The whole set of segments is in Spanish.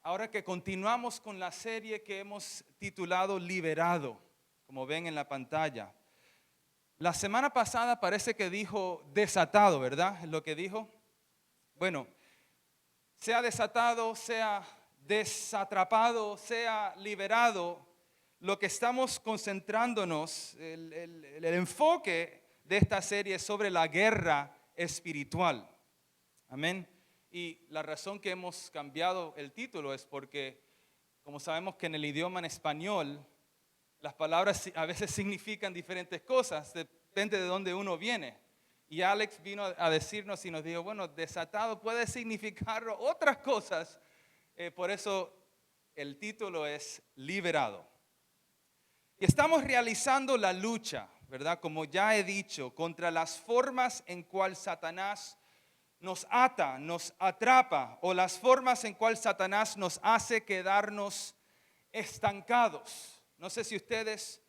ahora que continuamos con la serie que hemos titulado Liberado, como ven en la pantalla. La semana pasada parece que dijo desatado, ¿verdad? Es lo que dijo. Bueno, sea desatado, sea desatrapado, sea liberado, lo que estamos concentrándonos, el enfoque de esta serie es sobre la guerra espiritual. Amén. Y la razón que hemos cambiado el título es porque, como sabemos que en el idioma en español, las palabras a veces significan diferentes cosas, depende de dónde uno viene. Y Alex vino a decirnos y nos dijo, bueno, desatado puede significar otras cosas. Por eso el título es Liberado. Y estamos realizando la lucha, ¿verdad? Como ya he dicho, contra las formas en cual Satanás nos ata, nos atrapa, o las formas en cual Satanás nos hace quedarnos estancados. No sé si ustedes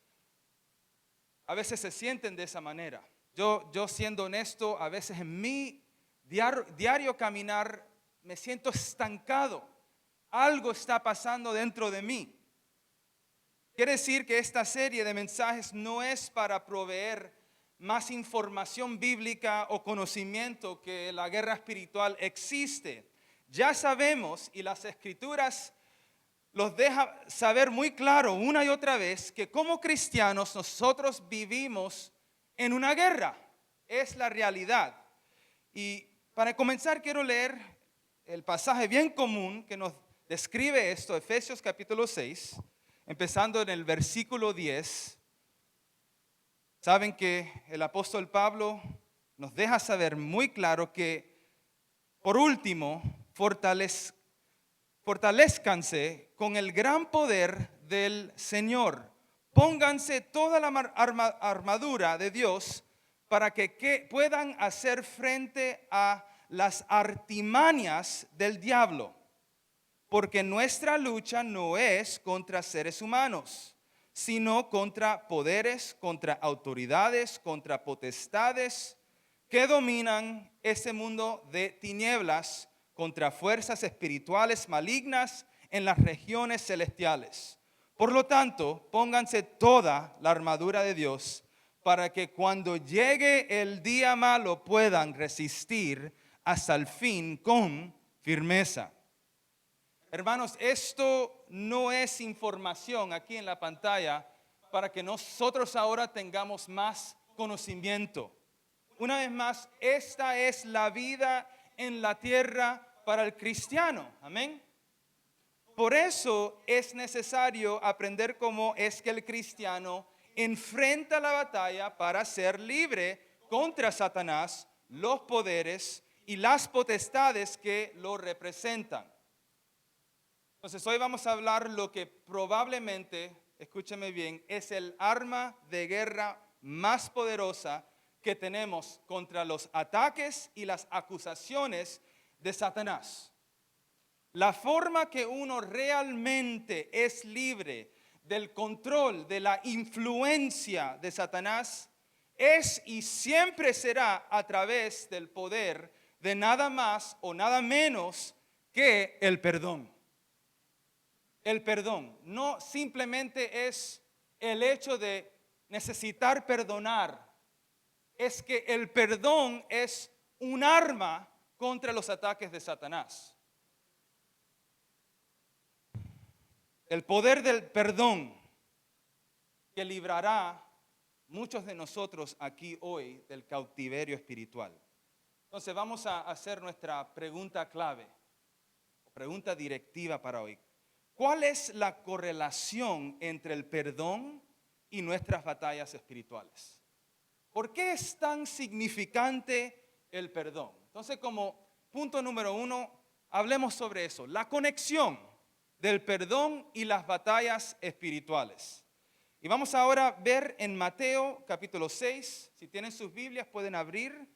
a veces se sienten de esa manera. Yo siendo honesto, a veces en mi diario caminar me siento estancado. Algo está pasando dentro de mí. Quiere decir que esta serie de mensajes no es para proveer más información bíblica o conocimiento que la guerra espiritual existe. Ya sabemos, y las escrituras los deja saber muy claro una y otra vez, que como cristianos nosotros vivimos en una guerra. Es la realidad. Y para comenzar quiero leer el pasaje bien común que nos describe esto, Efesios capítulo 6, empezando en el versículo 10. Saben que el apóstol Pablo nos deja saber muy claro que, por último, fortalezcanse con el gran poder del Señor. Pónganse toda la armadura de Dios para que puedan hacer frente a las artimañas del diablo. Porque nuestra lucha no es contra seres humanos, sino contra poderes, contra autoridades, contra potestades que dominan ese mundo de tinieblas, contra fuerzas espirituales malignas en las regiones celestiales. Por lo tanto, pónganse toda la armadura de Dios para que cuando llegue el día malo puedan resistir hasta el fin con firmeza. Hermanos, esto no es información aquí en la pantalla para que nosotros ahora tengamos más conocimiento. Una vez más, esta es la vida en la tierra para el cristiano. Amén. Por eso es necesario aprender cómo es que el cristiano enfrenta la batalla para ser libre contra Satanás, los poderes y las potestades que lo representan. Entonces hoy vamos a hablar lo que probablemente, escúcheme bien, es el arma de guerra más poderosa que tenemos contra los ataques y las acusaciones de Satanás. La forma que uno realmente es libre del control, de la influencia de Satanás, es y siempre será a través del poder de nada más o nada menos que el perdón. El perdón no simplemente es el hecho de necesitar perdonar, es que el perdón es un arma contra los ataques de Satanás. El poder del perdón que librará muchos de nosotros aquí hoy del cautiverio espiritual. Entonces vamos a hacer nuestra pregunta clave, pregunta directiva para hoy. ¿Cuál es la correlación entre el perdón y nuestras batallas espirituales? ¿Por qué es tan significante el perdón? Entonces, como punto número 1, hablemos sobre eso, la conexión del perdón y las batallas espirituales. Y vamos ahora a ver en Mateo capítulo 6, si tienen sus Biblias pueden abrir.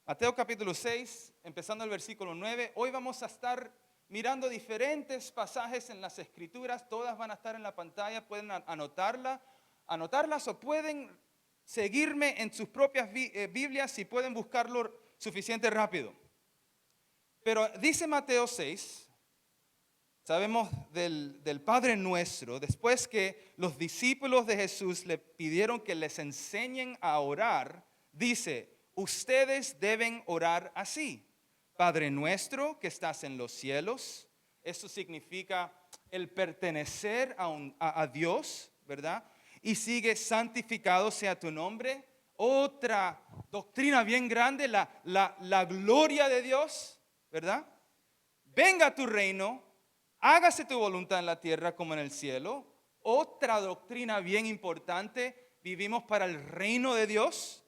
Mateo capítulo 6, empezando el versículo 9. Hoy vamos a estar mirando diferentes pasajes en las Escrituras, todas van a estar en la pantalla, pueden anotarlas o pueden seguirme en sus propias Biblias si pueden buscarlo suficiente rápido. Pero dice Mateo 6, sabemos del Padre Nuestro, después que los discípulos de Jesús le pidieron que les enseñen a orar, dice, ustedes deben orar así. Padre Nuestro que estás en los cielos. Eso significa el pertenecer a Dios, ¿verdad? Y sigue, santificado sea tu nombre. Otra doctrina bien grande, la gloria de Dios, ¿verdad? Venga tu reino, hágase tu voluntad en la tierra como en el cielo. Otra doctrina bien importante, vivimos para el reino de Dios.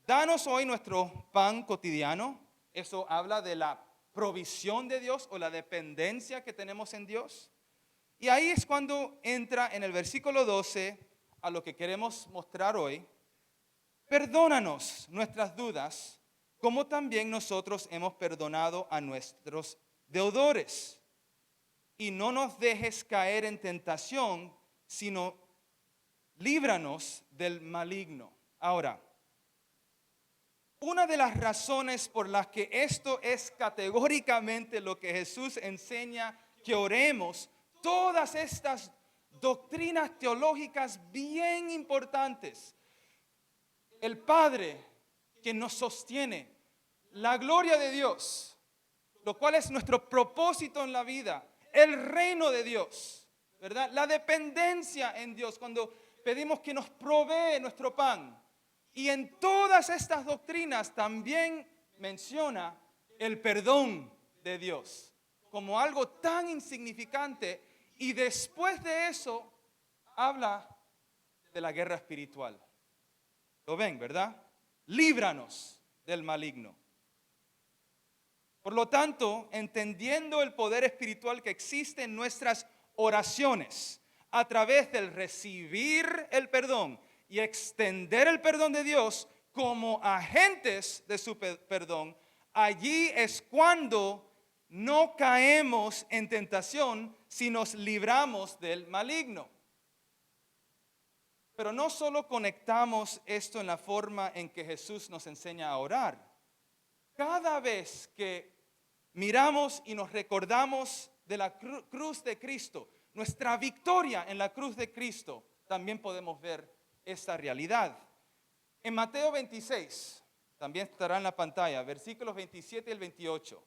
Danos hoy nuestro pan cotidiano. Eso habla de la provisión de Dios o la dependencia que tenemos en Dios. Y ahí es cuando entra en el versículo 12 a lo que queremos mostrar hoy. Perdónanos nuestras dudas, como también nosotros hemos perdonado a nuestros deudores. Y no nos dejes caer en tentación, sino líbranos del maligno. Ahora, una de las razones por las que esto es categóricamente lo que Jesús enseña que oremos, todas estas doctrinas teológicas bien importantes, el Padre que nos sostiene, la gloria de Dios, lo cual es nuestro propósito en la vida, el reino de Dios, ¿verdad? La dependencia en Dios cuando pedimos que nos provee nuestro pan. Y en todas estas doctrinas también menciona el perdón de Dios como algo tan insignificante, y después de eso habla de la guerra espiritual. ¿Lo ven, verdad? Líbranos del maligno. Por lo tanto, entendiendo el poder espiritual que existe en nuestras oraciones a través del recibir el perdón y extender el perdón de Dios como agentes de su perdón, allí es cuando no caemos en tentación si nos libramos del maligno. Pero no solo conectamos esto en la forma en que Jesús nos enseña a orar. Cada vez que miramos y nos recordamos de la cruz de Cristo, nuestra victoria en la cruz de Cristo, también podemos ver esta realidad. En Mateo 26, también estará en la pantalla, versículos 27 y el 28.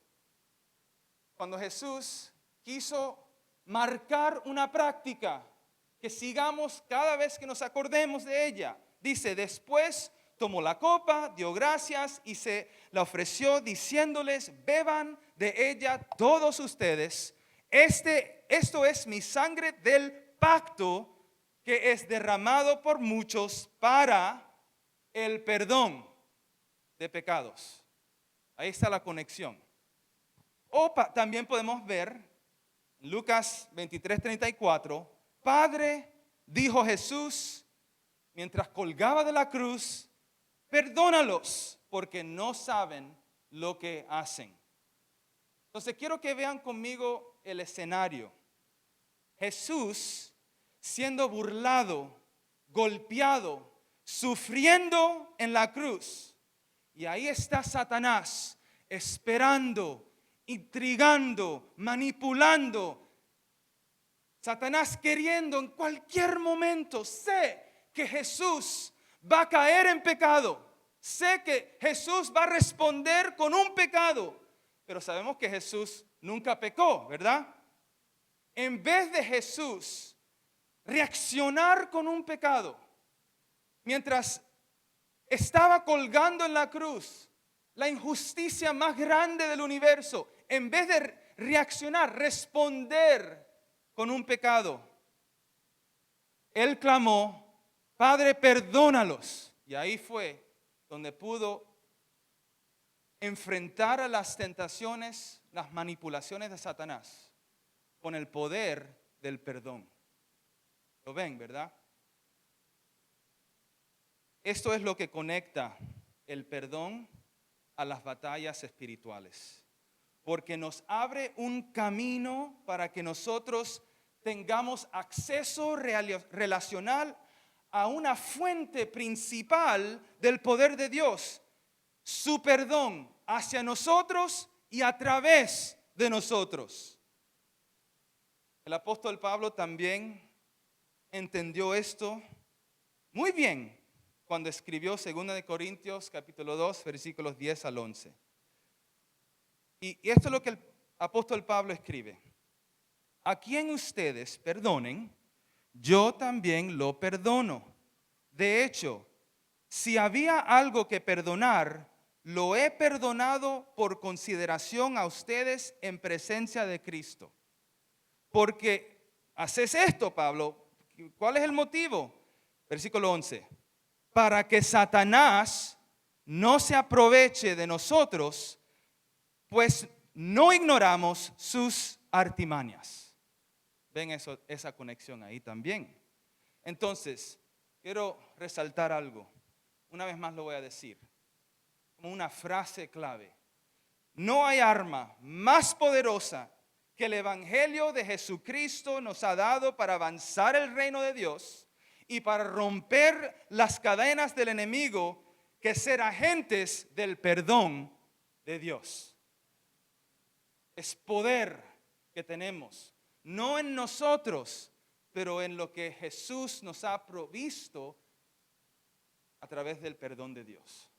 Cuando Jesús quiso marcar una práctica que sigamos cada vez que nos acordemos de ella, dice, después tomó la copa, dio gracias y se la ofreció diciéndoles, beban de ella todos ustedes. Esto es mi sangre del pacto que es derramado por muchos para el perdón de pecados. Ahí está la conexión. O también podemos ver en Lucas 23:34, Padre, dijo Jesús, mientras colgaba de la cruz, perdónalos porque no saben lo que hacen. Entonces quiero que vean conmigo el escenario. Jesús siendo burlado, golpeado, sufriendo en la cruz. Y ahí está Satanás esperando, intrigando, manipulando. Satanás queriendo en cualquier momento, sé que Jesús va a caer en pecado. Sé que Jesús va a responder con un pecado. Pero sabemos que Jesús nunca pecó, ¿verdad? En vez de Jesús reaccionar con un pecado, mientras estaba colgando en la cruz, la injusticia más grande del universo, en vez de reaccionar, responder con un pecado, Él clamó, Padre, perdónalos. Y ahí fue donde pudo enfrentar a las tentaciones, las manipulaciones de Satanás, con el poder del perdón. ¿Lo ven, verdad? Esto es lo que conecta el perdón a las batallas espirituales, porque nos abre un camino para que nosotros tengamos acceso relacional a una fuente principal del poder de Dios, su perdón hacia nosotros y a través de nosotros. El apóstol Pablo también entendió esto muy bien cuando escribió 2 de Corintios capítulo 2 versículos 10 al 11. Y esto es lo que el apóstol Pablo escribe. A quien ustedes perdonen, yo también lo perdono. De hecho, si había algo que perdonar, lo he perdonado por consideración a ustedes en presencia de Cristo. Porque haces esto, Pablo. ¿Cuál es el motivo? Versículo 11. Para que Satanás no se aproveche de nosotros, pues no ignoramos sus artimañas. ¿Ven eso, esa conexión ahí también? Entonces, quiero resaltar algo. Una vez más lo voy a decir, como una frase clave. No hay arma más poderosa que el Evangelio de Jesucristo nos ha dado para avanzar el reino de Dios y para romper las cadenas del enemigo, que ser agentes del perdón de Dios. Es poder que tenemos, no en nosotros, pero en lo que Jesús nos ha provisto a través del perdón de Dios.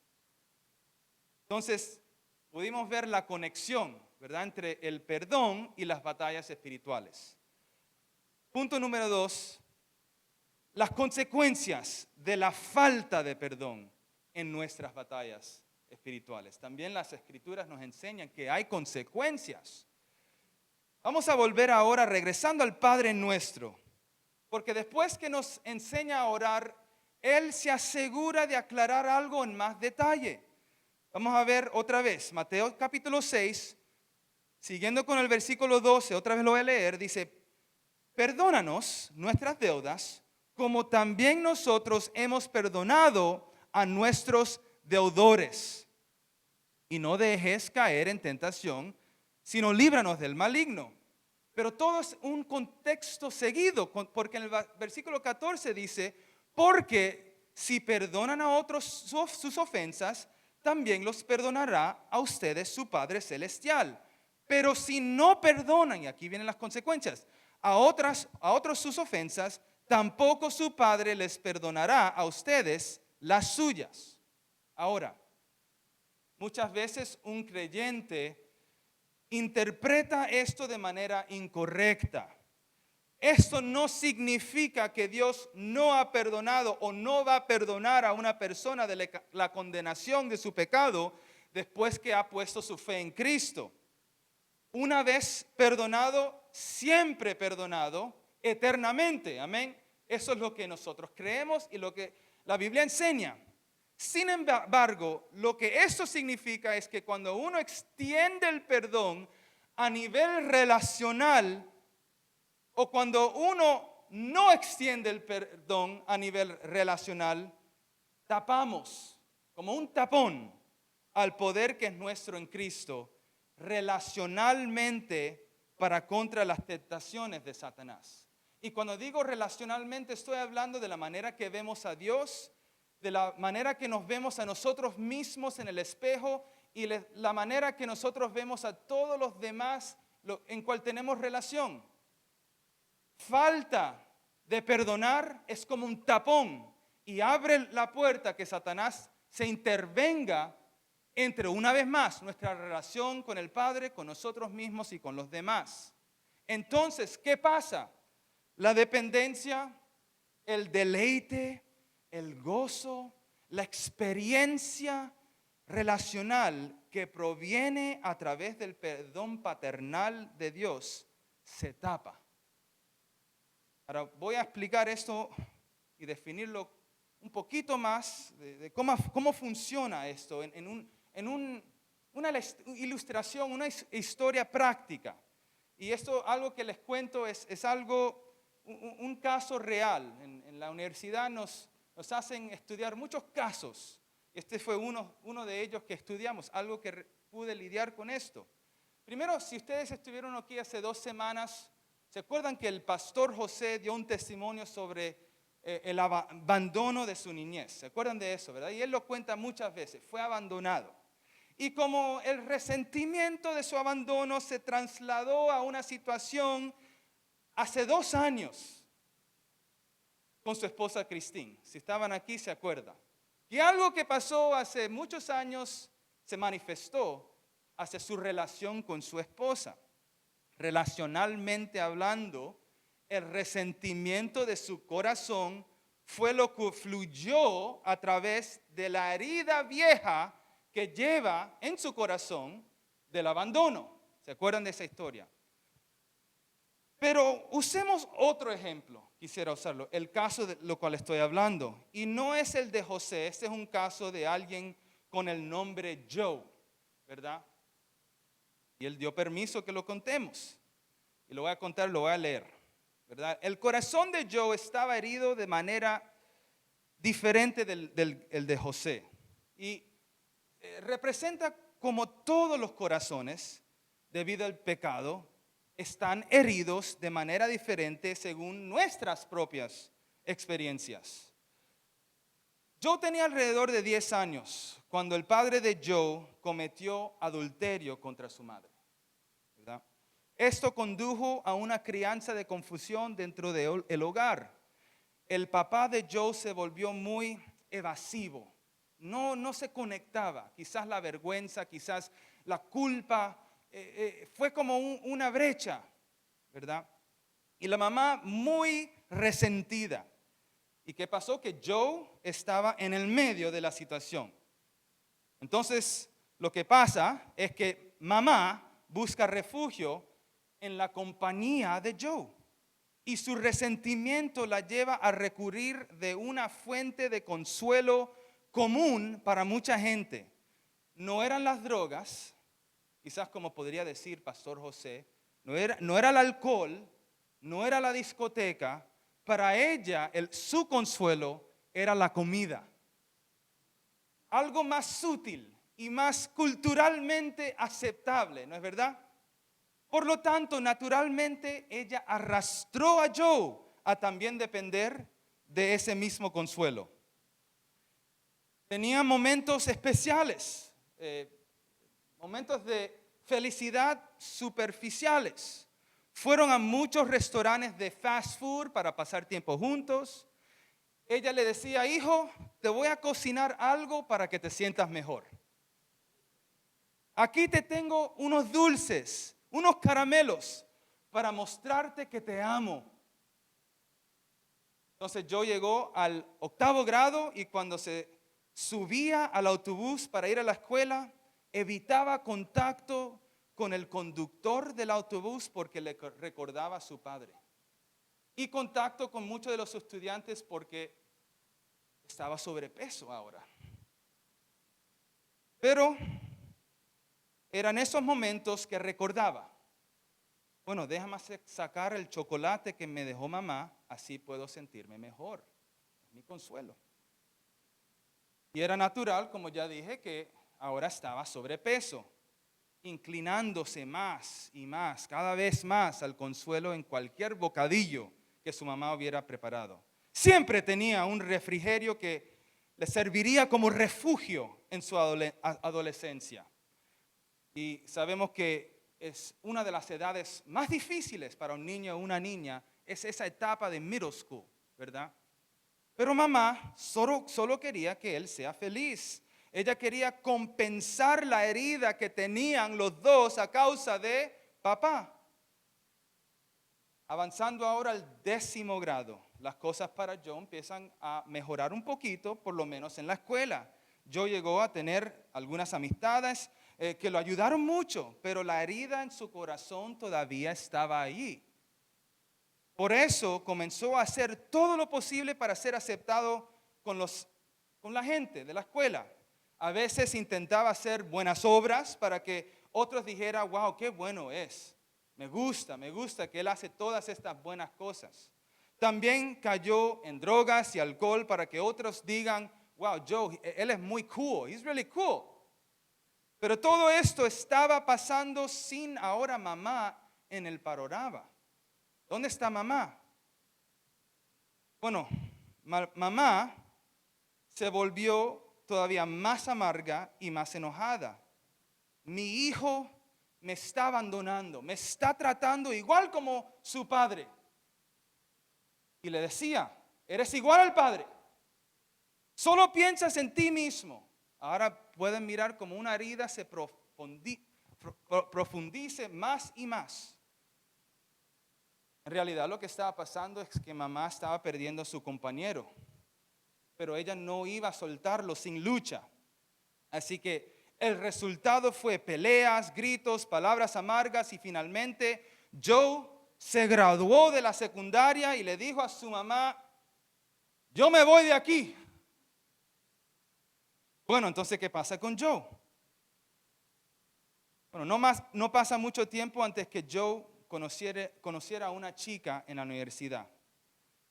Entonces, pudimos ver la conexión, ¿verdad?, entre el perdón y las batallas espirituales. Punto número 2, las consecuencias de la falta de perdón en nuestras batallas espirituales. También las Escrituras nos enseñan que hay consecuencias. Vamos a volver ahora regresando al Padre Nuestro, porque después que nos enseña a orar, Él se asegura de aclarar algo en más detalle. Vamos a ver otra vez, Mateo capítulo 6, siguiendo con el versículo 12, otra vez lo voy a leer, dice: perdónanos nuestras deudas, como también nosotros hemos perdonado a nuestros deudores. Y no dejes caer en tentación, sino líbranos del maligno. Pero todo es un contexto seguido, porque en el versículo 14 dice: porque si perdonan a otros sus ofensas, también los perdonará a ustedes su Padre Celestial. Pero si no perdonan, y aquí vienen las consecuencias, a otros sus ofensas, tampoco su Padre les perdonará a ustedes las suyas. Ahora, muchas veces un creyente interpreta esto de manera incorrecta. Esto no significa que Dios no ha perdonado o no va a perdonar a una persona de la condenación de su pecado después que ha puesto su fe en Cristo. Una vez perdonado, siempre perdonado, eternamente. Amén. Eso es lo que nosotros creemos y lo que la Biblia enseña. Sin embargo, lo que esto significa es que cuando uno extiende el perdón a nivel relacional, o cuando uno no extiende el perdón a nivel relacional, tapamos como un tapón al poder que es nuestro en Cristo relacionalmente para contra las tentaciones de Satanás. Y cuando digo relacionalmente, estoy hablando de la manera que vemos a Dios, de la manera que nos vemos a nosotros mismos en el espejo y la manera que nosotros vemos a todos los demás en cual tenemos relación. Falta de perdonar es como un tapón y abre la puerta que Satanás se intervenga entre, una vez más, nuestra relación con el Padre, con nosotros mismos y con los demás. Entonces, ¿qué pasa? La dependencia, el deleite, el gozo, la experiencia relacional que proviene a través del perdón paternal de Dios se tapa. Ahora voy a explicar esto y definirlo un poquito más de cómo funciona esto en una ilustración, una historia práctica. Y esto, algo que les cuento, es algo, un caso real. En la universidad nos hacen estudiar muchos casos. Este fue uno de ellos que estudiamos, algo que pude lidiar con esto. Primero, si ustedes estuvieron aquí hace 2 semanas, ¿se acuerdan que el pastor José dio un testimonio sobre el abandono de su niñez? ¿Se acuerdan de eso, verdad? Y él lo cuenta muchas veces, fue abandonado. Y como el resentimiento de su abandono se trasladó a una situación hace 2 años con su esposa Christine. Si estaban aquí, se acuerdan. Que algo que pasó hace muchos años se manifestó hacia su relación con su esposa. Relacionalmente hablando, el resentimiento de su corazón fue lo que fluyó a través de la herida vieja que lleva en su corazón del abandono. ¿Se acuerdan de esa historia? Pero usemos otro ejemplo, quisiera usarlo, el caso de lo cual estoy hablando. Y no es el de José, este es un caso de alguien con el nombre Joe, ¿verdad? Y él dio permiso que lo contemos. Y lo voy a contar, lo voy a leer, ¿verdad? El corazón de Joe estaba herido de manera diferente del de José. Y representa como todos los corazones, debido al pecado, están heridos de manera diferente según nuestras propias experiencias. Joe tenía alrededor de 10 años cuando el padre de Joe cometió adulterio contra su madre, ¿verdad? Esto condujo a una crianza de confusión dentro del hogar. El papá de Joe se volvió muy evasivo. No se conectaba. Quizás la vergüenza, quizás la culpa. Fue como una brecha, ¿verdad? Y la mamá muy resentida. ¿Y qué pasó? Que Joe estaba en el medio de la situación. Entonces, lo que pasa es que mamá busca refugio en la compañía de Joe. Y su resentimiento la lleva a recurrir de una fuente de consuelo común para mucha gente. No eran las drogas, quizás como podría decir Pastor José, no era el alcohol, no era la discoteca. Para ella, su consuelo era la comida. Algo más sutil y más culturalmente aceptable, ¿no es verdad? Por lo tanto, naturalmente, ella arrastró a Joe a también depender de ese mismo consuelo. Tenía momentos especiales, momentos de felicidad superficiales. Fueron a muchos restaurantes de fast food para pasar tiempo juntos. Ella le decía, hijo, te voy a cocinar algo para que te sientas mejor. Aquí te tengo unos dulces, unos caramelos para mostrarte que te amo. Entonces yo llegó al 8º grado y cuando se subía al autobús para ir a la escuela, evitaba contacto con el conductor del autobús porque le recordaba a su padre. Y contacto con muchos de los estudiantes porque estaba sobrepeso ahora. Pero eran esos momentos que recordaba. Bueno, déjame sacar el chocolate que me dejó mamá, así puedo sentirme mejor. Es mi consuelo. Y era natural, como ya dije, que ahora estaba sobrepeso, inclinándose más y más, cada vez más al consuelo en cualquier bocadillo que su mamá hubiera preparado. Siempre tenía un refrigerio que le serviría como refugio en su adolescencia. Y sabemos que es una de las edades más difíciles para un niño o una niña, es esa etapa de middle school, ¿verdad? Pero mamá solo quería que él sea feliz. Ella quería compensar la herida que tenían los dos a causa de papá. Avanzando ahora al 10º grado, las cosas para Joe empiezan a mejorar un poquito, por lo menos en la escuela. Joe llegó a tener algunas amistades que lo ayudaron mucho, pero la herida en su corazón todavía estaba allí. Por eso comenzó a hacer todo lo posible para ser aceptado con la gente de la escuela. A veces intentaba hacer buenas obras para que otros dijeran, wow, qué bueno es. Me gusta que él hace todas estas buenas cosas. También cayó en drogas y alcohol para que otros digan, wow, Joe, él es muy cool, he's really cool. Pero todo esto estaba pasando sin ahora mamá en el panorama. ¿Dónde está mamá? Bueno, mamá se volvió todavía más amarga y más enojada. Mi hijo me está abandonando, me está tratando igual como su padre. Y le decía, eres igual al Padre. Solo piensas en ti mismo. Ahora pueden mirar como una herida se profundice más y más. En realidad lo que estaba pasando es que mamá estaba perdiendo a su compañero, pero ella no iba a soltarlo sin lucha. Así que el resultado fue peleas, gritos, palabras amargas y finalmente Joe se graduó de la secundaria y le dijo a su mamá, yo me voy de aquí. Bueno, entonces, ¿qué pasa con Joe? Bueno, no pasa mucho tiempo antes que Joe conociera a una chica en la universidad.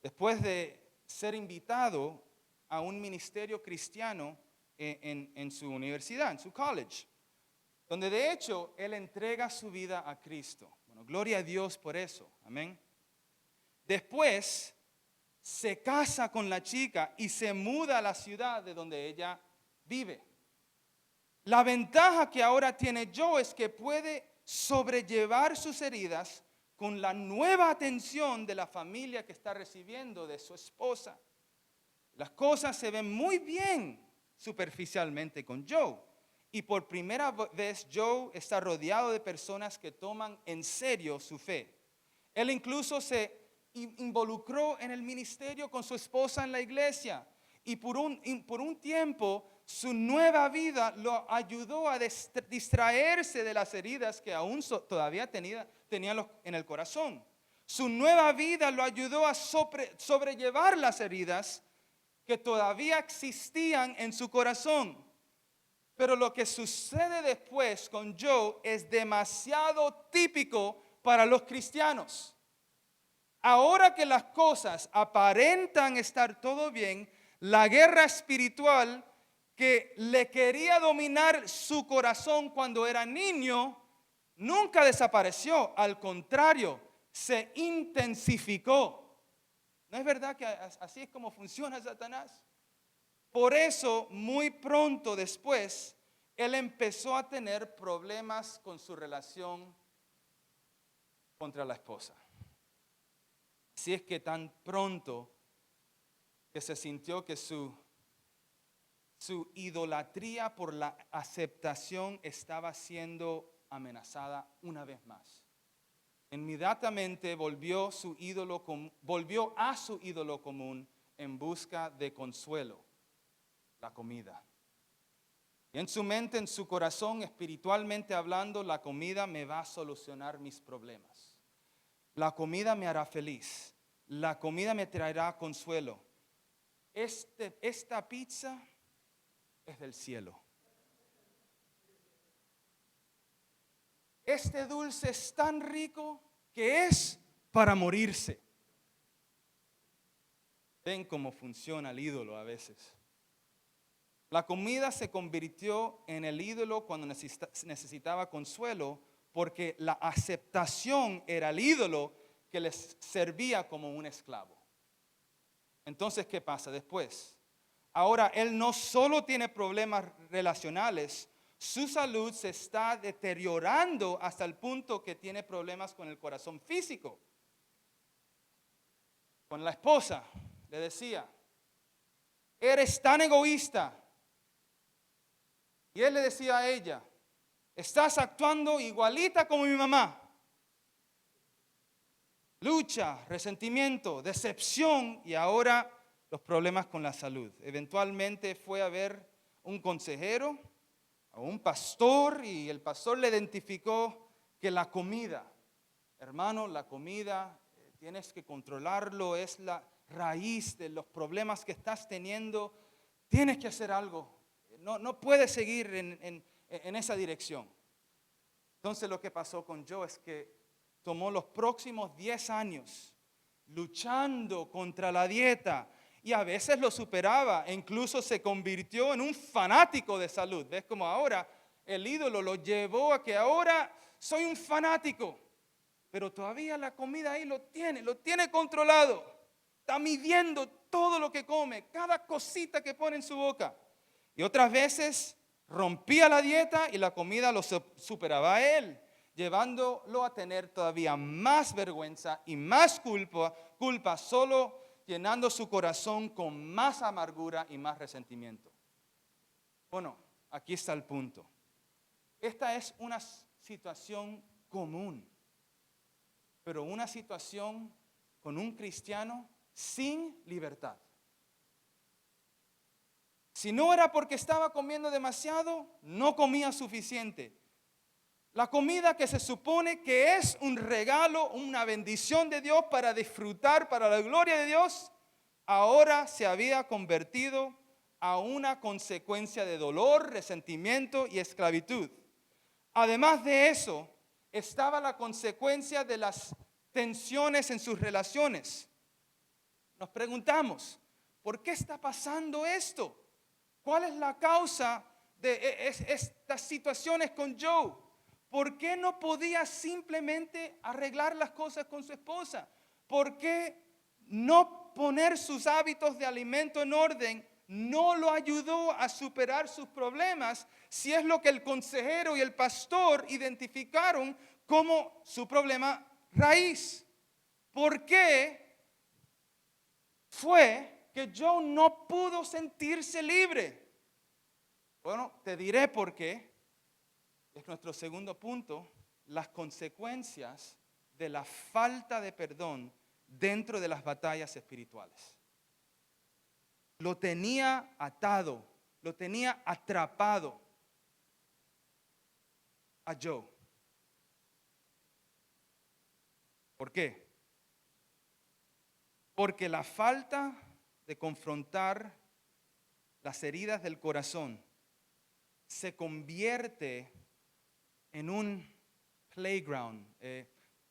Después de ser invitado a un ministerio cristiano en su universidad, en su college, donde de hecho él entrega su vida a Cristo. Bueno, gloria a Dios por eso, amén. Después se casa con la chica y se muda a la ciudad de donde ella vive. La ventaja que ahora tiene Joe es que puede sobrellevar sus heridas con la nueva atención de la familia que está recibiendo de su esposa. Las cosas se ven muy bien superficialmente con Joe. Y por primera vez Joe está rodeado de personas que toman en serio su fe. Él incluso se involucró en el ministerio con su esposa en la iglesia. Y por un tiempo su nueva vida lo ayudó a distraerse de las heridas que aún todavía tenía en el corazón. Su nueva vida lo ayudó a sobrellevar las heridas que todavía existían en su corazón. Pero lo que sucede después con Joe es demasiado típico para los cristianos. Ahora que las cosas aparentan estar todo bien, la guerra espiritual que le quería dominar su corazón cuando era niño nunca desapareció. Al contrario, se intensificó. ¿No es verdad que así es como funciona Satanás? Por eso, muy pronto después, él empezó a tener problemas con su relación contra la esposa. Así es que tan pronto que se sintió que su idolatría por la aceptación estaba siendo amenazada una vez más. Inmediatamente volvió a su ídolo común en busca de consuelo, la comida. Y en su mente, en su corazón, espiritualmente hablando, la comida me va a solucionar mis problemas. La comida me hará feliz. La comida me traerá consuelo. Esta pizza es del cielo. Este dulce es tan rico que es para morirse. Ven cómo funciona el ídolo a veces. La comida se convirtió en el ídolo cuando necesitaba consuelo, porque la aceptación era el ídolo que les servía como un esclavo. Entonces, ¿qué pasa después? Ahora él no solo tiene problemas relacionales, su salud se está deteriorando hasta el punto que tiene problemas con el corazón físico. Con la esposa le decía, eres tan egoísta. Y él le decía a ella, estás actuando igualita como mi mamá. Lucha, resentimiento, decepción y ahora los problemas con la salud. Eventualmente fue a ver un consejero, a un pastor, y el pastor le identificó que la comida, hermano, la comida tienes que controlarlo, es la raíz de los problemas que estás teniendo, tienes que hacer algo. No puedes seguir en esa dirección. Entonces lo que pasó con Joe es que tomó los próximos 10 años luchando contra la dieta y a veces lo superaba e incluso se convirtió en un fanático de salud. ¿Ves cómo ahora el ídolo lo llevó a que ahora soy un fanático? Pero todavía la comida ahí lo tiene controlado. Está midiendo todo lo que come, cada cosita que pone en su boca. Y otras veces rompía la dieta y la comida lo superaba a él, llevándolo a tener todavía más vergüenza y más culpa solo llenando su corazón con más amargura y más resentimiento. Bueno, aquí está el punto. Esta es una situación común, pero una situación con un cristiano sin libertad. Si no era porque estaba comiendo demasiado, no comía suficiente. La comida que se supone que es un regalo, una bendición de Dios para disfrutar, para la gloria de Dios, ahora se había convertido a una consecuencia de dolor, resentimiento y esclavitud. Además de eso, estaba la consecuencia de las tensiones en sus relaciones. Nos preguntamos, ¿por qué está pasando esto? ¿Cuál es la causa de estas situaciones con Joe? ¿Por qué no podía simplemente arreglar las cosas con su esposa? ¿Por qué no poner sus hábitos de alimento en orden no lo ayudó a superar sus problemas, si es lo que el consejero y el pastor identificaron como su problema raíz? ¿Por qué fue que Joe no pudo sentirse libre? Bueno, te diré por qué. Es nuestro segundo punto, las consecuencias de la falta de perdón dentro de las batallas espirituales. Lo tenía atado, lo tenía atrapado a Joe. ¿Por qué? Porque la falta de confrontar las heridas del corazón se convierte en un playground,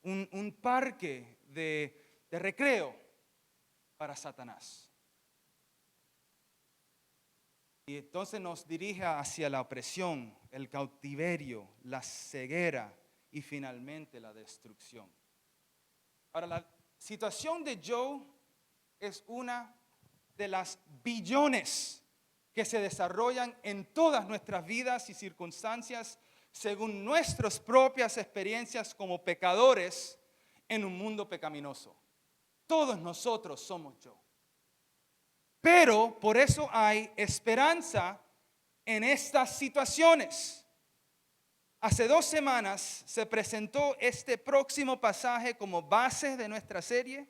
un parque de recreo para Satanás. Y entonces nos dirige hacia la opresión, el cautiverio, la ceguera y finalmente la destrucción. Ahora, la situación de Joe es una de las billones que se desarrollan en todas nuestras vidas y circunstancias según nuestras propias experiencias como pecadores en un mundo pecaminoso. Todos nosotros somos Joe. Pero por eso hay esperanza en estas situaciones. Hace 2 semanas se presentó este próximo pasaje como base de nuestra serie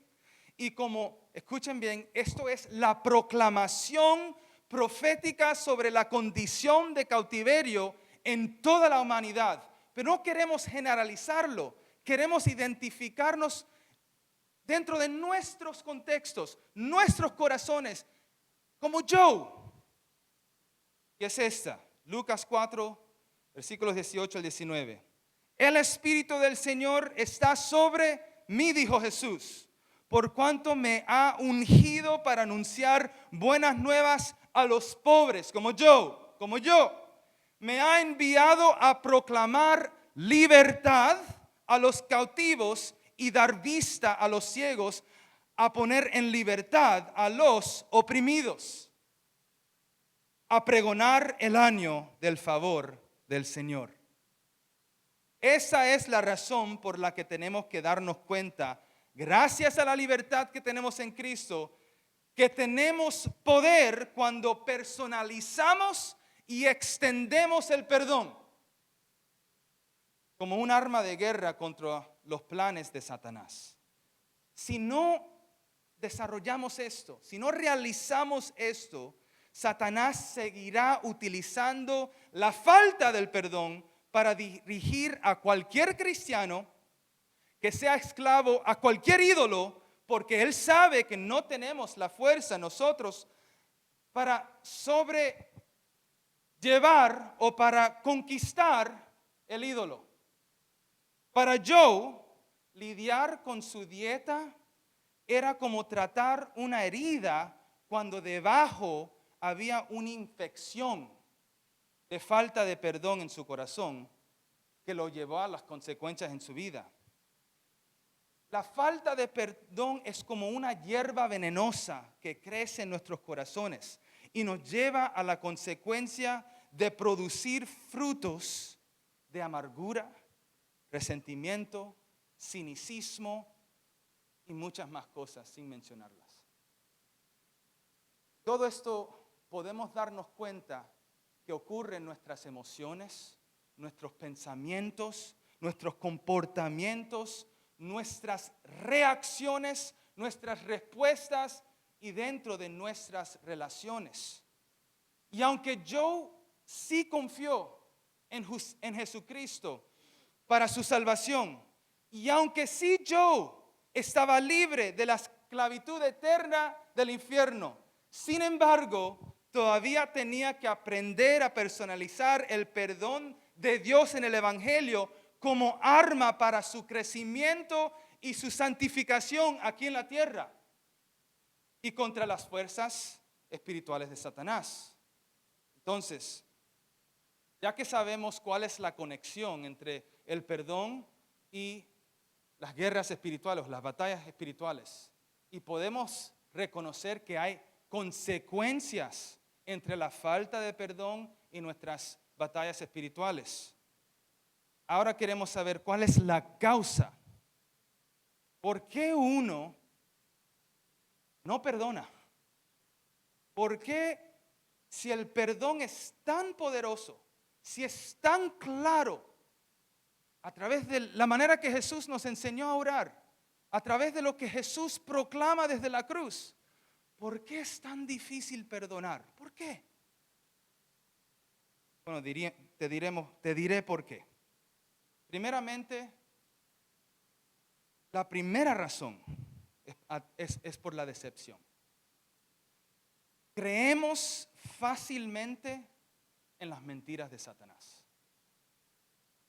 y como, escuchen bien, esto es la proclamación profética sobre la condición de cautiverio en toda la humanidad. Pero no queremos generalizarlo, queremos identificarnos dentro de nuestros contextos, nuestros corazones, como Joe. Y es esta, Lucas 4, versículos 18 al 19. El Espíritu del Señor está sobre mí, dijo Jesús, por cuanto me ha ungido para anunciar buenas nuevas a los pobres, como Joe, como yo. Me ha enviado a proclamar libertad a los cautivos y dar vista a los ciegos, a poner en libertad a los oprimidos, a pregonar el año del favor del Señor. Esa es la razón por la que tenemos que darnos cuenta, gracias a la libertad que tenemos en Cristo, que tenemos poder cuando personalizamos y extendemos el perdón como un arma de guerra contra los planes de Satanás. Si no desarrollamos esto, si no realizamos esto, Satanás seguirá utilizando la falta del perdón para dirigir a cualquier cristiano que sea esclavo a cualquier ídolo, porque él sabe que no tenemos la fuerza nosotros para sobrellevar o para conquistar el ídolo. Para Joe, lidiar con su dieta era como tratar una herida cuando debajo había una infección de falta de perdón en su corazón que lo llevó a las consecuencias en su vida. La falta de perdón es como una hierba venenosa que crece en nuestros corazones y nos lleva a la consecuencia de producir frutos de amargura, resentimiento, cinicismo y muchas más cosas sin mencionarlas. Todo esto podemos darnos cuenta que ocurre en nuestras emociones, nuestros pensamientos, nuestros comportamientos, nuestras reacciones, nuestras respuestas y dentro de nuestras relaciones. Y aunque Job sí confió en Jesucristo para su salvación, y aunque sí Job estaba libre de la esclavitud eterna del infierno, sin embargo, todavía tenía que aprender a personalizar el perdón de Dios en el Evangelio como arma para su crecimiento y su santificación aquí en la tierra y contra las fuerzas espirituales de Satanás. Entonces, ya que sabemos cuál es la conexión entre el perdón y las guerras espirituales, las batallas espirituales, y podemos reconocer que hay consecuencias entre la falta de perdón y nuestras batallas espirituales. Ahora queremos saber cuál es la causa. ¿Por qué uno no perdona? ¿Por qué, si el perdón es tan poderoso, si es tan claro, a través de la manera que Jesús nos enseñó a orar, a través de lo que Jesús proclama desde la cruz, por qué es tan difícil perdonar? ¿Por qué? Bueno, te diré por qué. Primeramente, la primera razón es por la decepción. Creemos fácilmente en las mentiras de Satanás.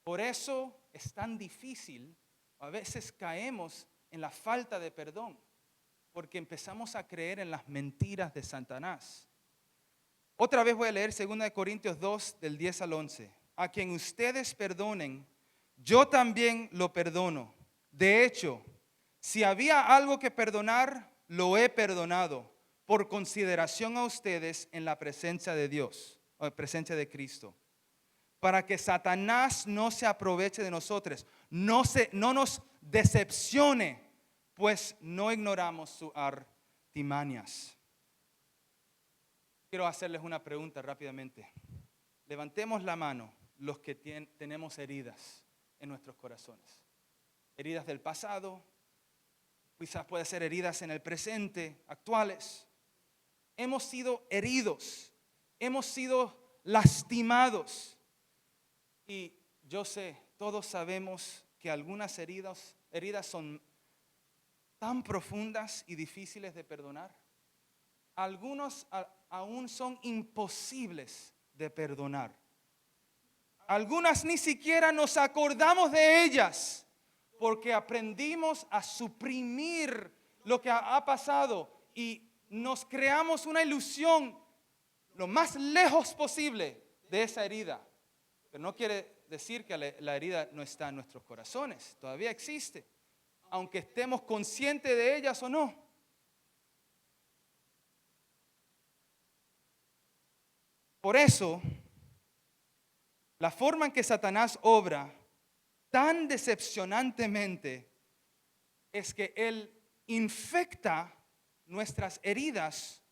Por eso es tan difícil, a veces caemos en la falta de perdón, porque empezamos a creer en las mentiras de Satanás. Otra vez voy a leer 2 Corintios 2, del 10 al 11. A quien ustedes perdonen, yo también lo perdono. De hecho, si había algo que perdonar, lo he perdonado por consideración a ustedes en la presencia de Dios, o en presencia de Cristo, para que Satanás no se aproveche de nosotros, no nos decepcione, pues no ignoramos sus artimañas. Quiero hacerles una pregunta rápidamente. Levantemos la mano los que tenemos heridas en nuestros corazones. Heridas del pasado, quizás puede ser heridas en el presente, actuales. Hemos sido heridos, hemos sido lastimados. Y yo sé, todos sabemos que algunas heridas son tan profundas y difíciles de perdonar. Algunos aún son imposibles de perdonar. Algunas ni siquiera nos acordamos de ellas porque aprendimos a suprimir lo que ha pasado y nos creamos una ilusión lo más lejos posible de esa herida. Pero no quiere decir que la herida no está en nuestros corazones, todavía existe, aunque estemos conscientes de ellas o no. Por eso, la forma en que Satanás obra tan decepcionantemente es que él infecta nuestras heridas,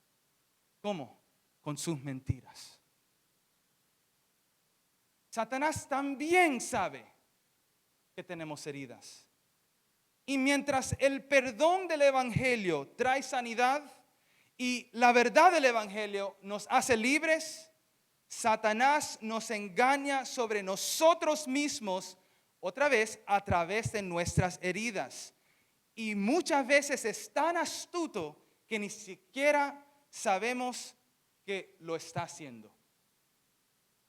¿cómo? Con sus mentiras. Satanás también sabe que tenemos heridas. Y mientras el perdón del Evangelio trae sanidad y la verdad del Evangelio nos hace libres, Satanás nos engaña sobre nosotros mismos otra vez a través de nuestras heridas. Y muchas veces es tan astuto que ni siquiera sabemos que lo está haciendo.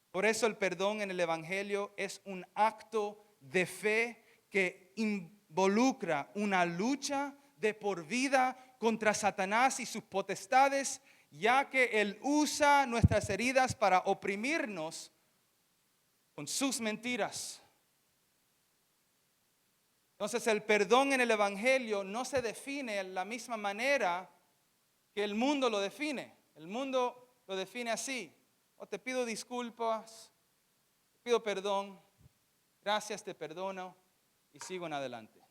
Por eso el perdón en el Evangelio es un acto de fe que involucra una lucha de por vida contra Satanás y sus potestades, ya que él usa nuestras heridas para oprimirnos con sus mentiras. Entonces el perdón en el Evangelio no se define de la misma manera que el mundo lo define. El mundo lo define así: oh, te pido disculpas, te pido perdón, gracias, te perdono y sigo en adelante.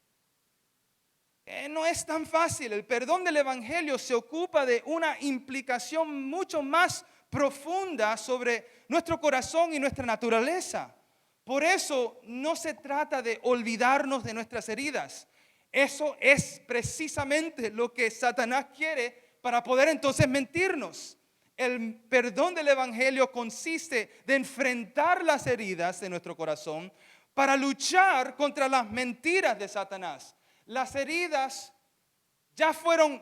No es tan fácil. El perdón del Evangelio se ocupa de una implicación mucho más profunda sobre nuestro corazón y nuestra naturaleza. Por eso no se trata de olvidarnos de nuestras heridas. Eso es precisamente lo que Satanás quiere para poder entonces mentirnos. El perdón del Evangelio consiste de enfrentar las heridas de nuestro corazón para luchar contra las mentiras de Satanás. Las heridas ya fueron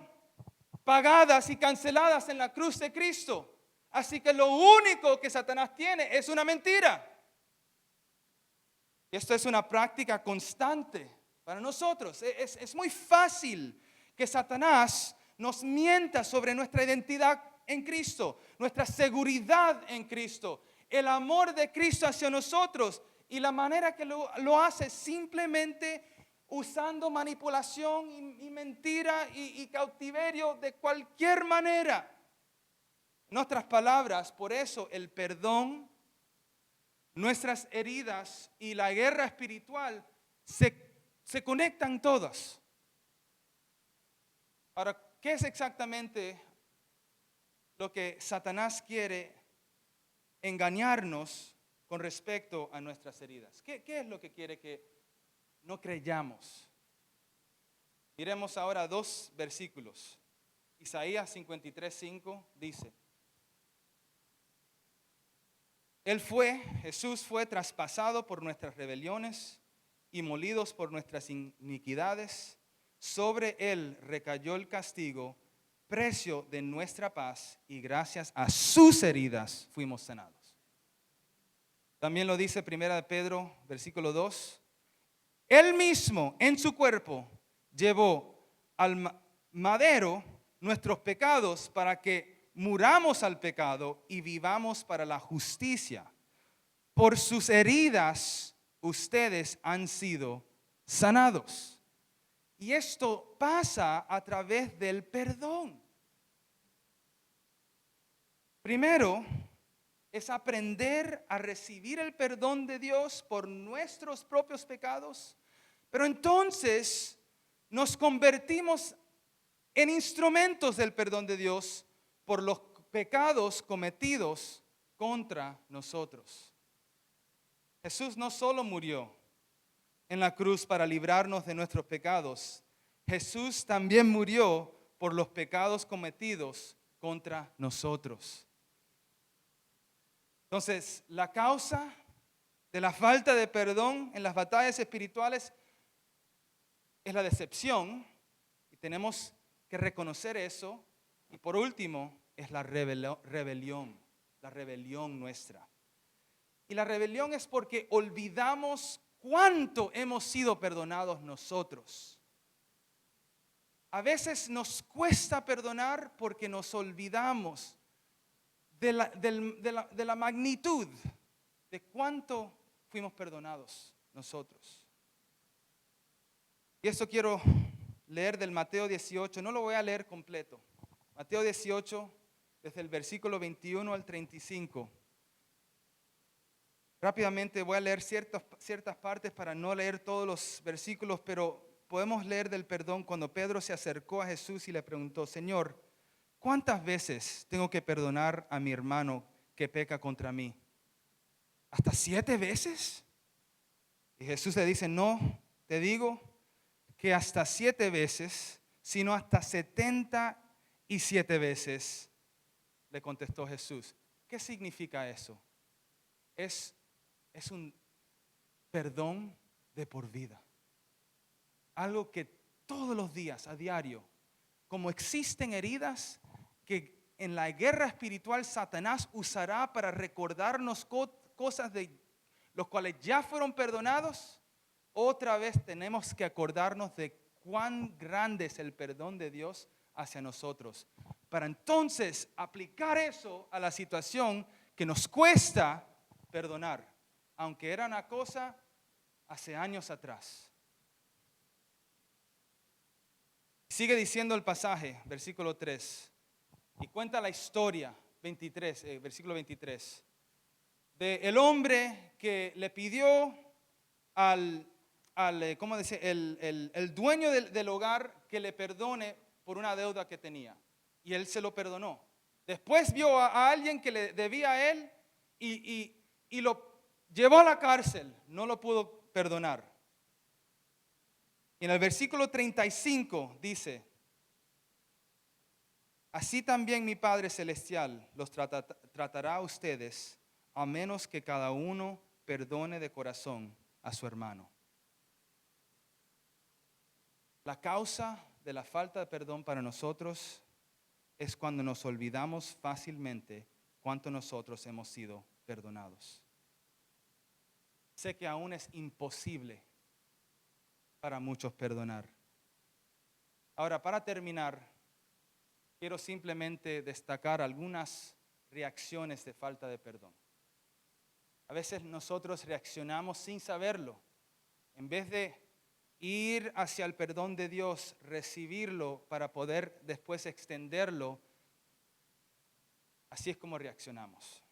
pagadas y canceladas en la cruz de Cristo. Así que lo único que Satanás tiene es una mentira. Esto es una práctica constante para nosotros. Es muy fácil que Satanás nos mienta sobre nuestra identidad en Cristo, nuestra seguridad en Cristo, el amor de Cristo hacia nosotros y la manera que lo hace simplemente usando manipulación y mentira y cautiverio de cualquier manera. En otras palabras, por eso el perdón, nuestras heridas y la guerra espiritual se conectan todas. Ahora, ¿qué es exactamente lo que Satanás quiere engañarnos con respecto a nuestras heridas? ¿Qué es lo que quiere que no creyamos? Miremos ahora 2 versículos. Isaías 53:5 dice: Jesús fue traspasado por nuestras rebeliones y molidos por nuestras iniquidades. Sobre él recayó el castigo, precio de nuestra paz, y gracias a sus heridas fuimos sanados. También lo dice 1 Pedro, versículo 2. Él mismo en su cuerpo llevó al madero nuestros pecados para que muramos al pecado y vivamos para la justicia. Por sus heridas ustedes han sido sanados. Y esto pasa a través del perdón. Primero es aprender a recibir el perdón de Dios por nuestros propios pecados, pero entonces nos convertimos en instrumentos del perdón de Dios por los pecados cometidos contra nosotros. Jesús no solo murió en la cruz para librarnos de nuestros pecados, Jesús también murió por los pecados cometidos contra nosotros. Entonces, la causa de la falta de perdón en las batallas espirituales es la decepción, y tenemos que reconocer eso. Y por último, es la rebelión nuestra. Y la rebelión es porque olvidamos cuánto hemos sido perdonados nosotros. A veces nos cuesta perdonar porque nos olvidamos de la magnitud de cuánto fuimos perdonados nosotros. Y esto quiero leer del Mateo 18, no lo voy a leer completo. Mateo 18, desde el versículo 21 al 35. Rápidamente voy a leer ciertas partes para no leer todos los versículos, pero podemos leer del perdón cuando Pedro se acercó a Jesús y le preguntó: Señor, ¿cuántas veces tengo que perdonar a mi hermano que peca contra mí? ¿Hasta 7 veces? Y Jesús le dice: no, te digo que hasta 7 veces, sino hasta 77 veces, le contestó Jesús. ¿Qué significa eso? Es un perdón de por vida. Algo que todos los días, a diario, como existen heridas que en la guerra espiritual Satanás usará para recordarnos cosas de los cuales ya fueron perdonados, otra vez tenemos que acordarnos de cuán grande es el perdón de Dios hacia nosotros, para entonces aplicar eso a la situación que nos cuesta perdonar, aunque era una cosa hace años atrás. Sigue diciendo el pasaje, versículo 3, y cuenta la historia, versículo 23, de el hombre que le pidió al ¿cómo decir? El dueño del hogar que le perdone por una deuda que tenía. Y él se lo perdonó. Después vio a alguien que le debía a él y lo llevó a la cárcel. No lo pudo perdonar. Y en el versículo 35 dice: así también mi Padre Celestial los tratará a ustedes, a menos que cada uno perdone de corazón a su hermano. La causa de la falta de perdón para nosotros es cuando nos olvidamos fácilmente cuánto nosotros hemos sido perdonados. Sé que aún es imposible para muchos perdonar. Ahora, para terminar, quiero simplemente destacar algunas reacciones de falta de perdón. A veces nosotros reaccionamos sin saberlo. En vez de ir hacia el perdón de Dios, recibirlo para poder después extenderlo, así es como reaccionamos.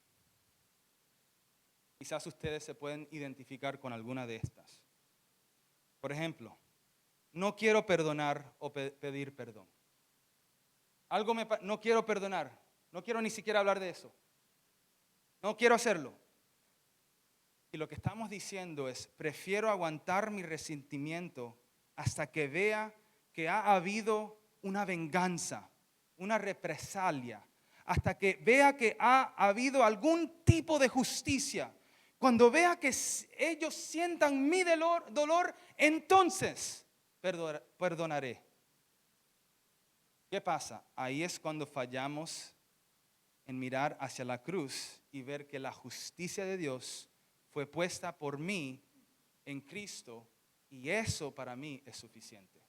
Quizás ustedes se pueden identificar con alguna de estas. Por ejemplo, no quiero perdonar o pedir perdón. No quiero perdonar, no quiero ni siquiera hablar de eso. No quiero hacerlo. Y lo que estamos diciendo es, prefiero aguantar mi resentimiento hasta que vea que ha habido una venganza, una represalia, hasta que vea que ha habido algún tipo de justicia. Cuando vea que ellos sientan mi dolor, entonces perdonaré. ¿Qué pasa? Ahí es cuando fallamos en mirar hacia la cruz y ver que la justicia de Dios fue puesta por mí en Cristo, y eso para mí es suficiente.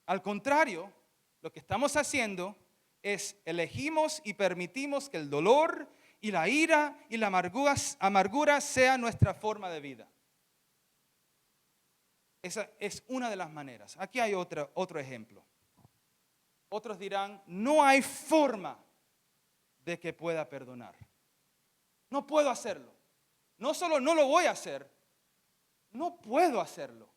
Al contrario, lo que estamos haciendo es elegimos y permitimos que el dolor y la ira y la amargura sea nuestra forma de vida. Esa es una de las maneras. Aquí hay otro ejemplo. Otros dirán, no hay forma de que pueda perdonar. No puedo hacerlo. No solo no lo voy a hacer, no puedo hacerlo.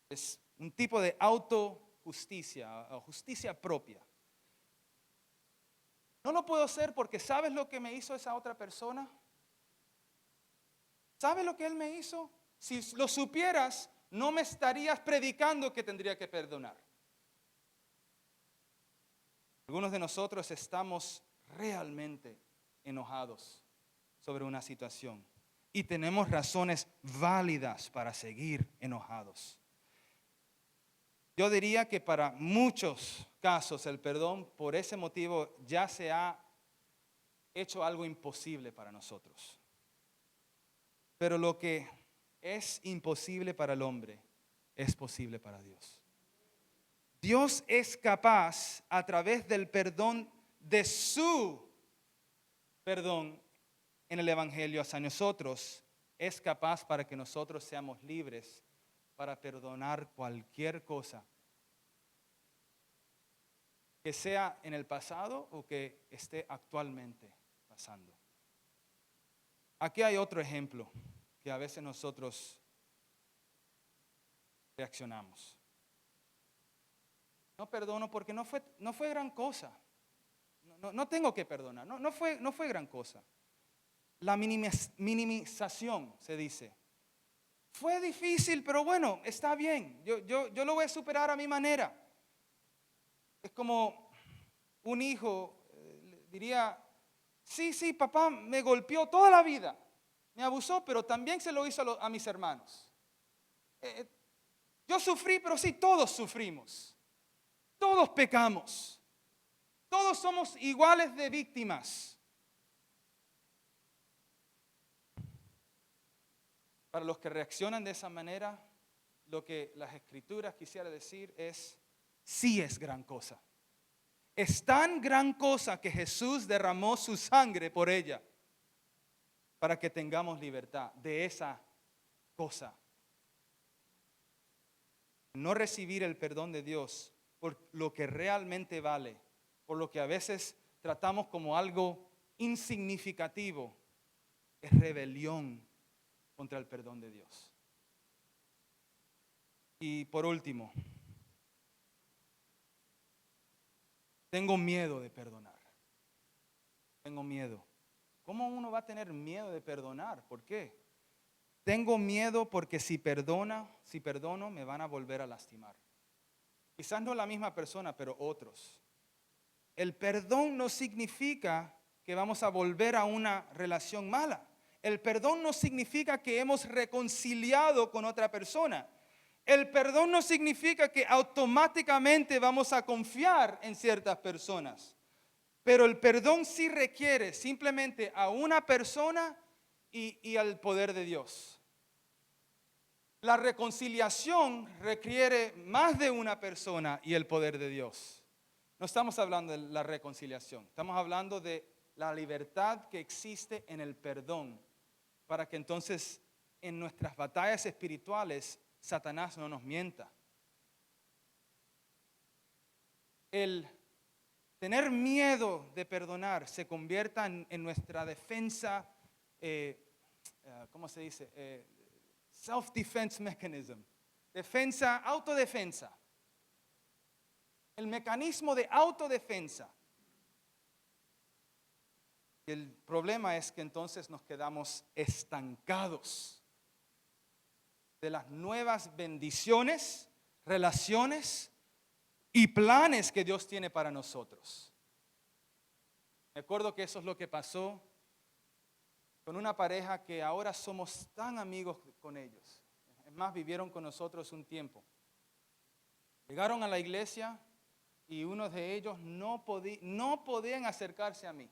Es un tipo de autojusticia o justicia propia. No lo puedo hacer porque ¿sabes lo que me hizo esa otra persona? ¿Sabes lo que él me hizo? Si lo supieras, no me estarías predicando que tendría que perdonar. Algunos de nosotros estamos realmente enojados sobre una situación y tenemos razones válidas para seguir enojados. Yo diría que para muchos casos el perdón por ese motivo ya se ha hecho algo imposible para nosotros. Pero lo que es imposible para el hombre es posible para Dios. Dios es capaz, a través del perdón de su perdón en el Evangelio hacia nosotros, es capaz para que nosotros seamos libres para perdonar cualquier cosa, que sea en el pasado o que esté actualmente pasando. Aquí hay otro ejemplo que a veces nosotros reaccionamos. No perdono porque no fue gran cosa. No tengo que perdonar. No fue gran cosa. La minimización se dice. Fue difícil, pero bueno, está bien. Yo lo voy a superar a mi manera. Es como un hijo diría, sí, papá me golpeó toda la vida. Me abusó, pero también se lo hizo a mis hermanos. Yo sufrí, pero sí, todos sufrimos. Todos pecamos. Todos somos iguales de víctimas. Para los que reaccionan de esa manera, lo que las Escrituras quisiera decir es, sí es gran cosa. Es tan gran cosa que Jesús derramó su sangre por ella, para que tengamos libertad de esa cosa. No recibir el perdón de Dios por lo que realmente vale, por lo que a veces tratamos como algo insignificativo, es rebelión contra el perdón de Dios. Y por último, tengo miedo de perdonar. Tengo miedo. ¿Cómo uno va a tener miedo de perdonar? ¿Por qué? Tengo miedo porque si perdono, me van a volver a lastimar. Quizás no la misma persona, pero otros. El perdón no significa que vamos a volver a una relación mala. El perdón no significa que hemos reconciliado con otra persona. El perdón no significa que automáticamente vamos a confiar en ciertas personas. Pero el perdón sí requiere simplemente a una persona y al poder de Dios. La reconciliación requiere más de una persona y el poder de Dios. No estamos hablando de la reconciliación, estamos hablando de la libertad que existe en el perdón, para que entonces en nuestras batallas espirituales Satanás no nos mienta. El tener miedo de perdonar se convierta en nuestra defensa, ¿cómo se dice? Self-defense mechanism. Autodefensa. El mecanismo de autodefensa. Y el problema es que entonces nos quedamos estancados de las nuevas bendiciones, relaciones y planes que Dios tiene para nosotros. Me acuerdo que eso es lo que pasó con una pareja que ahora somos tan amigos con ellos. Es más, vivieron con nosotros un tiempo. Llegaron a la iglesia y uno de ellos no podían acercarse a mí.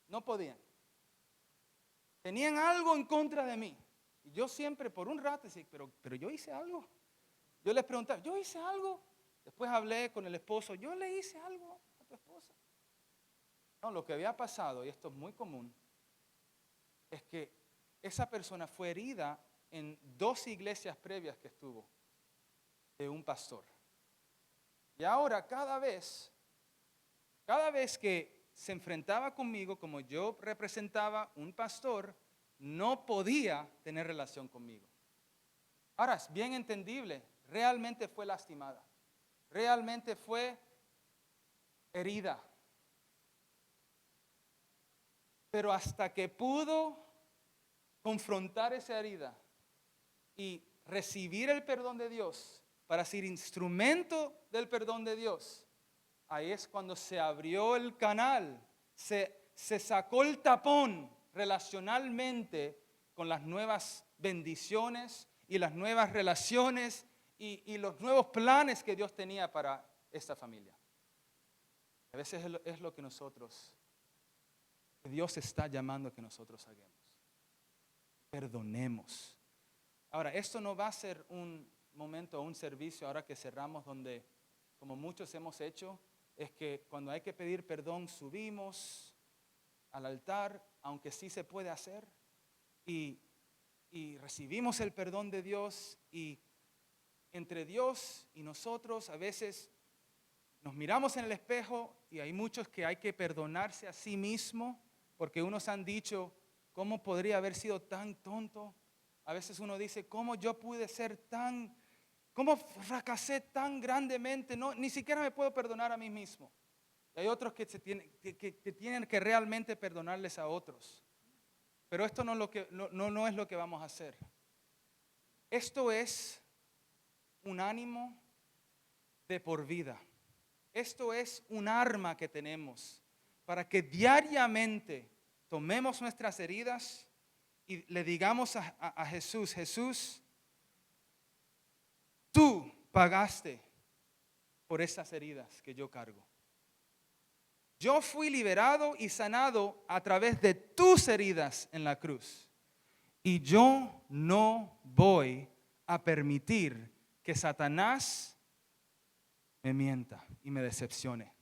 No podían. Tenían algo en contra de mí. Y yo siempre por un rato decía, pero yo hice algo. Yo les preguntaba, ¿yo hice algo? Después hablé con el esposo, ¿yo le hice algo a tu esposa? No, lo que había pasado, y esto es muy común, es que esa persona fue herida en 2 iglesias previas que estuvo de un pastor. Y ahora cada vez que se enfrentaba conmigo, como yo representaba un pastor, no podía tener relación conmigo. Ahora es bien entendible, realmente fue lastimada, realmente fue herida. Pero hasta que pudo confrontar esa herida y recibir el perdón de Dios para ser instrumento del perdón de Dios, ahí es cuando se abrió el canal, se sacó el tapón relacionalmente con las nuevas bendiciones y las nuevas relaciones y los nuevos planes que Dios tenía para esta familia. A veces es lo que Dios está llamando a que nosotros hagamos. Perdonemos. Ahora, esto no va a ser un momento o un servicio ahora que cerramos donde, como muchos hemos hecho, es que cuando hay que pedir perdón subimos al altar, aunque sí se puede hacer, y recibimos el perdón de Dios, y entre Dios y nosotros a veces nos miramos en el espejo y hay muchos que hay que perdonarse a sí mismo, porque unos han dicho, ¿cómo podría haber sido tan tonto? A veces uno dice, ¿cómo yo pude ser cómo fracasé tan grandemente? No, ni siquiera me puedo perdonar a mí mismo. Y hay otros que tienen que realmente perdonarles a otros. Pero esto no es lo que vamos a hacer. Esto es un ánimo de por vida. Esto es un arma que tenemos para que diariamente tomemos nuestras heridas y le digamos a Jesús, Jesús, tú pagaste por esas heridas que yo cargo. Yo fui liberado y sanado a través de tus heridas en la cruz. Y yo no voy a permitir que Satanás me mienta y me decepcione.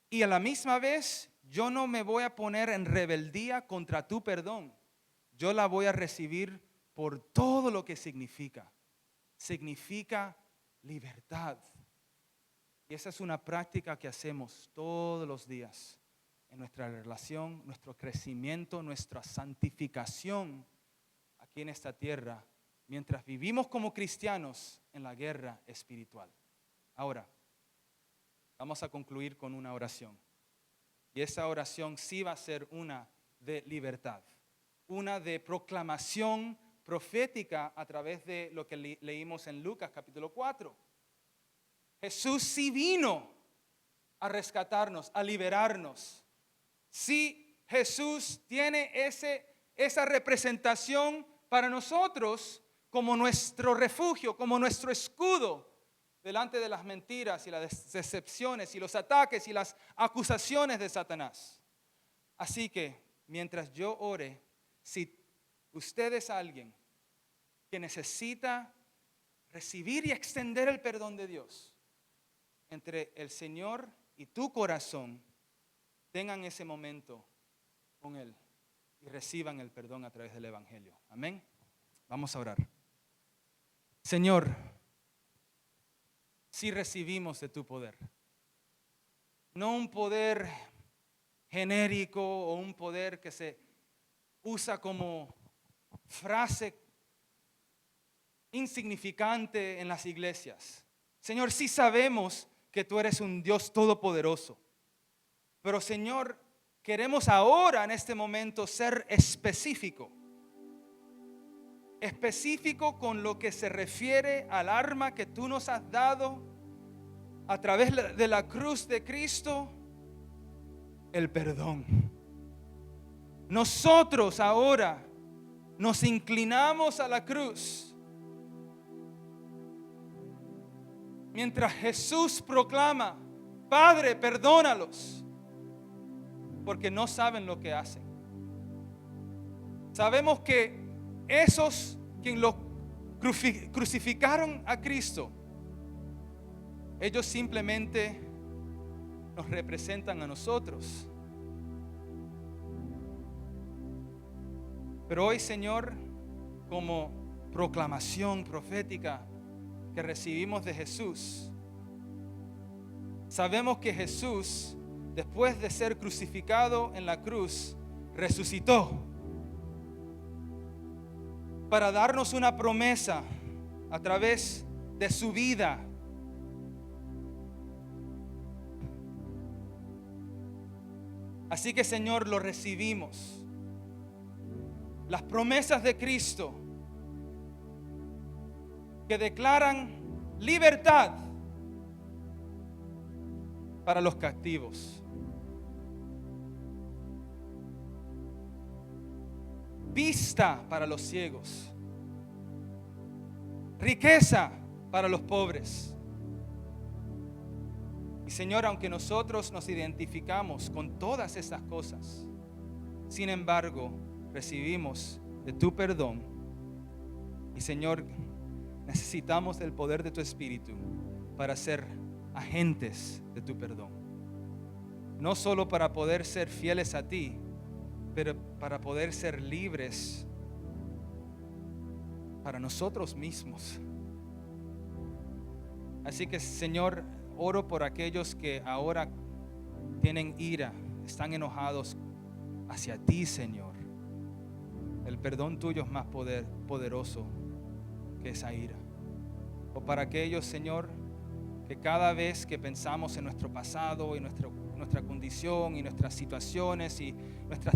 Y a la misma vez, yo no me voy a poner en rebeldía contra tu perdón. Yo la voy a recibir por todo lo que significa. Significa libertad. Y esa es una práctica que hacemos todos los días en nuestra relación, nuestro crecimiento, nuestra santificación. aquí en esta tierra mientras vivimos como cristianos en la guerra espiritual. Ahora, vamos a concluir con una oración. Y esa oración sí va a ser una de libertad, una de proclamación profética a través de lo que leímos en Lucas capítulo 4. Jesús sí vino a rescatarnos, a liberarnos. Sí, Jesús tiene esa representación para nosotros como nuestro refugio, como nuestro escudo delante de las mentiras y las decepciones y los ataques y las acusaciones de Satanás. Así que mientras yo ore, si usted es alguien que necesita recibir y extender el perdón de Dios, entre el Señor y tu corazón, tengan ese momento con Él y reciban el perdón a través del Evangelio. Amén. Vamos a orar. Señor, si recibimos de tu poder, no un poder genérico o un poder que se usa como frase insignificante en las iglesias. Señor, sí sabemos que tú eres un Dios todopoderoso, pero Señor, queremos ahora en este momento ser específico con lo que se refiere al arma que tú nos has dado a través de la cruz de Cristo, el perdón. Nosotros ahora nos inclinamos a la cruz mientras Jesús proclama: Padre, perdónalos, porque no saben lo que hacen. Sabemos que esos quien lo crucificaron a Cristo, ellos simplemente nos representan a nosotros. Pero hoy, Señor, como proclamación profética que recibimos de Jesús, sabemos que Jesús, después de ser crucificado en la cruz, resucitó para darnos una promesa a través de su vida. Así que, Señor, lo recibimos. Las promesas de Cristo que declaran libertad para los cautivos, vista para los ciegos, riqueza para los pobres. Y Señor, aunque nosotros nos identificamos con todas estas cosas, sin embargo, recibimos de tu perdón. Y Señor, necesitamos del poder de tu Espíritu para ser agentes de tu perdón. No solo para poder ser fieles a ti, pero para poder ser libres para nosotros mismos. Así que, Señor, oro por aquellos que ahora tienen ira, están enojados hacia ti, Señor. El perdón tuyo es más poderoso que esa ira. O para aquellos, Señor, que cada vez que pensamos en nuestro pasado y nuestra condición y nuestras situaciones y nuestras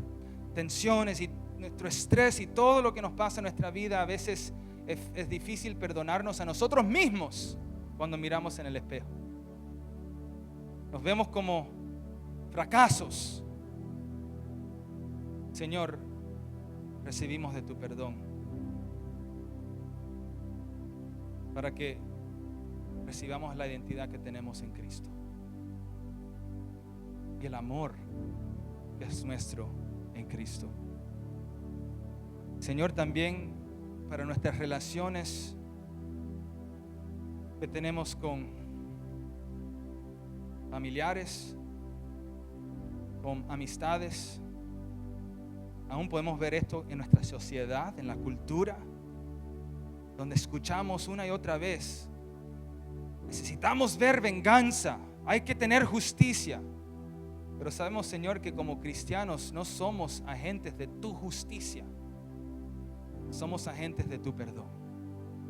tensiones y nuestro estrés y todo lo que nos pasa en nuestra vida, a veces es difícil perdonarnos a nosotros mismos cuando miramos en el espejo. Nos vemos como fracasos. Señor, recibimos de tu perdón para que recibamos la identidad que tenemos en Cristo y el amor que es nuestro en Cristo. Señor, también para nuestras relaciones que tenemos con familiares, con amistades. Aún podemos ver esto en nuestra sociedad, en la cultura, donde escuchamos una y otra vez: necesitamos ver venganza, hay que tener justicia. Pero sabemos, Señor, que como cristianos no somos agentes de tu justicia. somos agentes de tu perdón,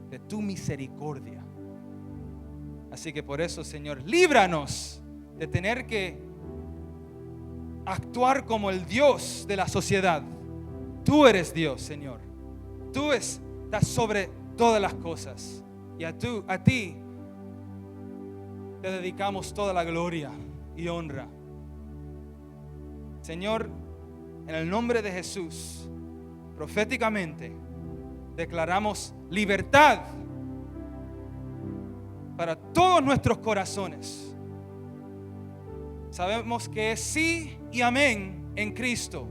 de tu misericordia. Así que por eso, Señor, líbranos de tener que actuar como el Dios de la sociedad. Tú eres Dios, Señor. Tú estás sobre todas las cosas. Y a ti te dedicamos toda la gloria y honra. Señor, en el nombre de Jesús, proféticamente, declaramos libertad para todos nuestros corazones. Sabemos que es sí y amén en Cristo,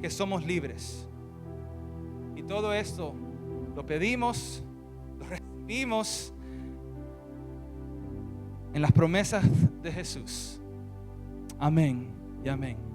que somos libres. Y todo esto lo pedimos, lo recibimos en las promesas de Jesús. Amén y amén.